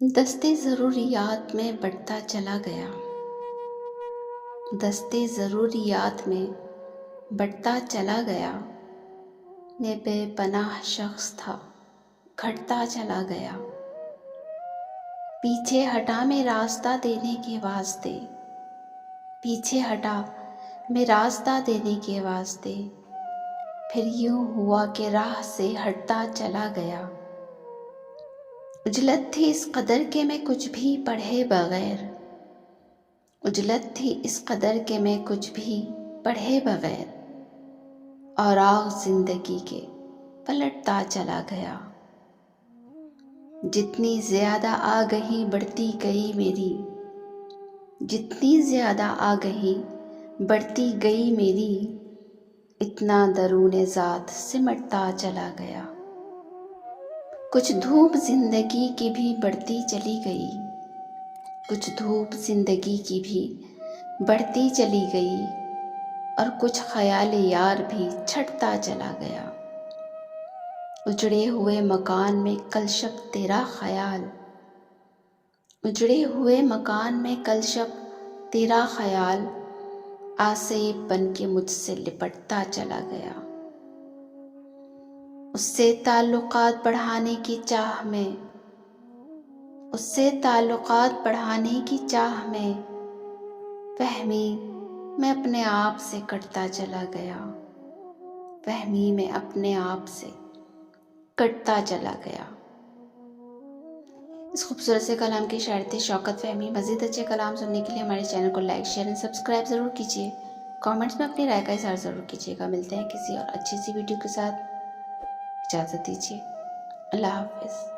دستے ضروریات میں بڑھتا چلا گیا، دستے ضروریات میں بڑھتا چلا گیا، میں بے پناہ شخص تھا، گھٹتا چلا گیا، پیچھے ہٹا میں راستہ دینے کے واسطے، پیچھے ہٹا میں راستہ دینے کے واسطے، پھر یوں ہوا کہ راہ سے ہٹتا چلا گیا، اجلت تھی اس قدر کہ میں کچھ بھی پڑھے بغیر، اجلت تھی اس قدر کہ میں کچھ بھی پڑھے بغیر، اور آگ زندگی کے پلٹتا چلا گیا، جتنی زیادہ آگہی بڑھتی گئی میری، جتنی زیادہ آگہی بڑھتی گئی میری، اتنا درون ذات سمٹتا چلا گیا، کچھ دھوپ زندگی کی بھی بڑھتی چلی گئی، کچھ دھوپ زندگی کی بھی بڑھتی چلی گئی، اور کچھ خیال یار بھی چھٹتا چلا گیا، اجڑے ہوئے مکان میں کل شب تیرا خیال، اجڑے ہوئے مکان میں کل شب تیرا خیال، آسیب بن کے مجھ سے لپٹتا چلا گیا، اس سے تعلقات بڑھانے کی چاہ میں، اس سے تعلقات بڑھانے کی چاہ میں، فہمی میں اپنے آپ سے کٹتا چلا گیا، فہمی میں اپنے آپ سے کٹتا چلا گیا۔ اس خوبصورت سے کلام کی شاعر تھے شوکت فہمی۔ مزید اچھے کلام سننے کے لیے ہمارے چینل کو لائک، شیئر اور سبسکرائب ضرور کیجیے، کامنٹس میں اپنی رائے کا اظہار ضرور کیجیے گا۔ ملتے ہیں کسی اور اچھی سی ویڈیو کے ساتھ، اجازت دیجیے، اللہ حافظ۔